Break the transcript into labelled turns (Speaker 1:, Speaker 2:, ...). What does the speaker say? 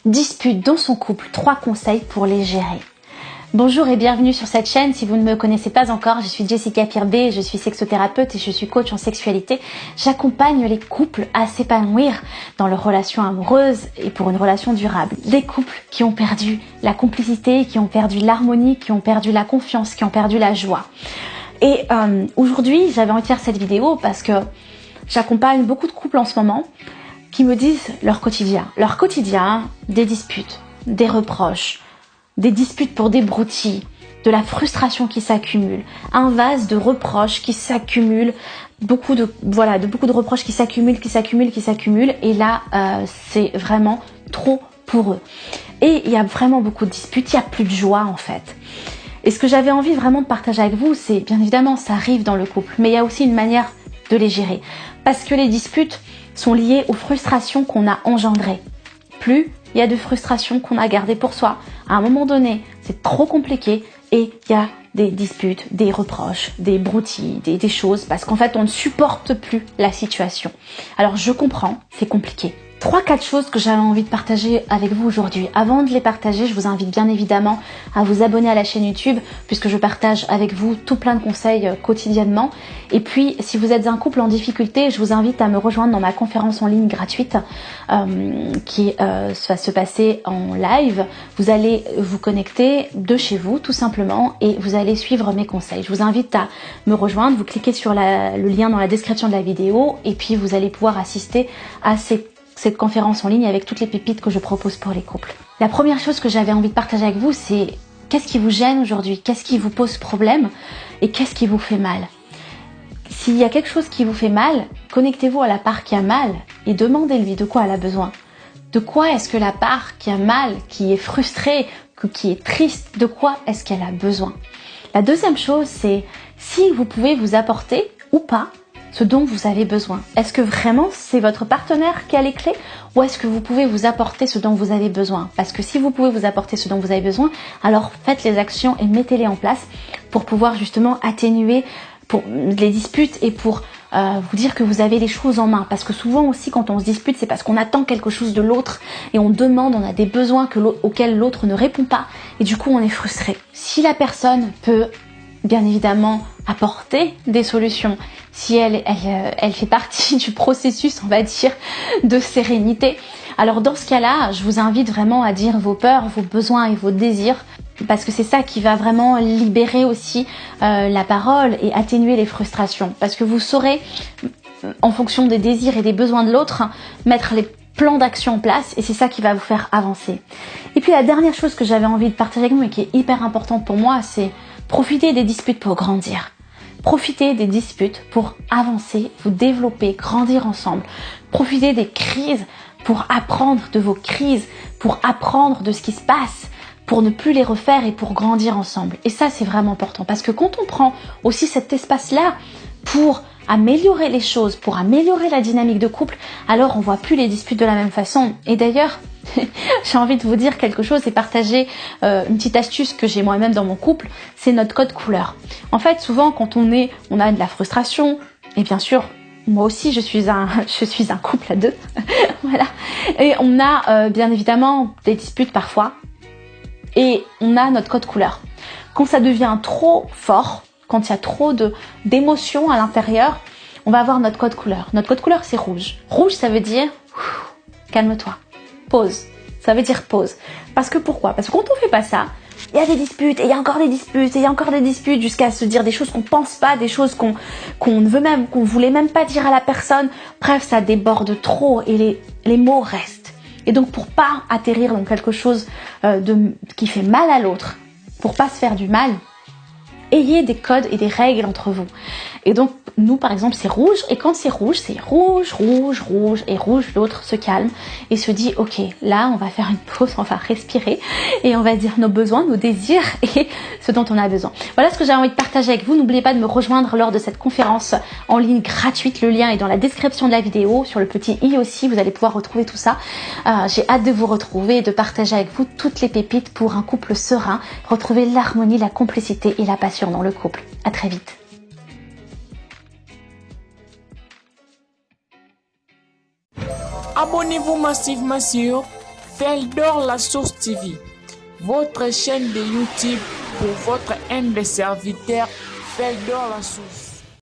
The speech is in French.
Speaker 1: disputes dans son couple, 3 conseils pour les gérer. Bonjour et bienvenue sur cette chaîne. Si vous ne me connaissez pas encore, je suis Jessica Pirbé, je suis sexothérapeute et je suis coach en sexualité. J'accompagne les couples à s'épanouir dans leurs relations amoureuses et pour une relation durable. Des couples qui ont perdu la complicité, qui ont perdu l'harmonie, qui ont perdu la confiance, qui ont perdu la joie. Et aujourd'hui, j'avais envie de faire cette vidéo parce que j'accompagne beaucoup de couples en ce moment qui me disent leur quotidien. Leur quotidien, des disputes, des reproches, des disputes pour des broutilles, de la frustration qui s'accumule, un vase de reproches qui s'accumule, beaucoup de reproches qui s'accumulent, et là c'est vraiment trop pour eux. Et il y a vraiment beaucoup de disputes, il n'y a plus de joie en fait. Et ce que j'avais envie vraiment de partager avec vous, c'est bien évidemment ça arrive dans le couple, mais il y a aussi une manière de les gérer. Parce que les disputes sont liées aux frustrations qu'on a engendrées. Plus il y a de frustrations qu'on a gardées pour soi, à un moment donné, c'est trop compliqué et il y a des disputes, des reproches, des broutilles, des choses, parce qu'en fait, on ne supporte plus la situation. Alors, je comprends, c'est compliqué. 3-4 choses que j'avais envie de partager avec vous aujourd'hui. Avant de les partager, je vous invite bien évidemment à vous abonner à la chaîne YouTube puisque je partage avec vous tout plein de conseils quotidiennement. Et puis, si vous êtes un couple en difficulté, je vous invite à me rejoindre dans ma conférence en ligne gratuite qui va se passer en live. Vous allez vous connecter de chez vous tout simplement et vous allez suivre mes conseils. Je vous invite à me rejoindre. Vous cliquez sur le lien dans la description de la vidéo et puis vous allez pouvoir assister à cette conférence en ligne avec toutes les pépites que je propose pour les couples. La première chose que j'avais envie de partager avec vous, c'est qu'est-ce qui vous gêne aujourd'hui, qu'est-ce qui vous pose problème et qu'est-ce qui vous fait mal. S'il y a quelque chose qui vous fait mal, connectez-vous à la part qui a mal et demandez-lui de quoi elle a besoin. De quoi est-ce que la part qui a mal, qui est frustrée, qui est triste, de quoi est-ce qu'elle a besoin. La deuxième chose, c'est si vous pouvez vous apporter ou pas ce dont vous avez besoin. Est-ce que vraiment c'est votre partenaire qui a les clés ou est-ce que vous pouvez vous apporter ce dont vous avez besoin? Parce que si vous pouvez vous apporter ce dont vous avez besoin, alors faites les actions et mettez-les en place pour pouvoir justement atténuer les disputes et pour vous dire que vous avez les choses en main. Parce que souvent aussi quand on se dispute, c'est parce qu'on attend quelque chose de l'autre et on demande, on a des besoins auxquels l'autre ne répond pas et du coup on est frustré. Si la personne peut bien évidemment apporter des solutions, si elle fait partie du processus, on va dire, de sérénité, alors dans ce cas-là, je vous invite vraiment à dire vos peurs, vos besoins et vos désirs, parce que c'est ça qui va vraiment libérer aussi la parole et atténuer les frustrations, parce que vous saurez, en fonction des désirs et des besoins de l'autre, mettre les plans d'action en place et c'est ça qui va vous faire avancer. Et puis la dernière chose que j'avais envie de partager avec vous et qui est hyper importante pour moi, c'est profitez des disputes pour grandir. Profitez des disputes pour avancer, vous développer, grandir ensemble. Profitez des crises pour apprendre de vos crises, pour apprendre de ce qui se passe, pour ne plus les refaire et pour grandir ensemble. Et ça, c'est vraiment important parce que quand on prend aussi cet espace-là pour améliorer les choses, pour améliorer la dynamique de couple, alors on voit plus les disputes de la même façon. Et d'ailleurs, j'ai envie de vous dire quelque chose et partager une petite astuce que j'ai moi-même dans mon couple, c'est notre code couleur. En fait, souvent quand on a de la frustration, et bien sûr, moi aussi je suis un couple à deux, voilà, et on a bien évidemment des disputes parfois, et on a notre code couleur. Quand ça devient trop fort, quand il y a trop d'émotions à l'intérieur, on va avoir notre code couleur. Notre code couleur, c'est rouge. Rouge, ça veut dire calme-toi, pause. Ça veut dire pause. Parce que pourquoi? Parce que quand on fait pas ça, il y a des disputes, et il y a encore des disputes, et il y a encore des disputes, jusqu'à se dire des choses qu'on pense pas, des choses qu'on voulait même pas dire à la personne. Bref, ça déborde trop et les mots restent. Et donc, pour pas atterrir dans quelque chose qui fait mal à l'autre, pour pas se faire du mal, ayez des codes et des règles entre vous. Et donc, nous, par exemple, c'est rouge. Et quand c'est rouge, et rouge, l'autre se calme et se dit, ok, là, on va faire une pause, on va respirer et on va dire nos besoins, nos désirs et ce dont on a besoin. Voilà ce que j'ai envie de partager avec vous. N'oubliez pas de me rejoindre lors de cette conférence en ligne gratuite. Le lien est dans la description de la vidéo. Sur le petit i aussi, vous allez pouvoir retrouver tout ça. J'ai hâte de vous retrouver et de partager avec vous toutes les pépites pour un couple serein, retrouver l'harmonie, la complicité et la passion dans le couple. À très vite.
Speaker 2: Abonnez-vous massivement sur Feldor la Source TV, votre chaîne de YouTube pour votre humble serviteur Feldor la Source.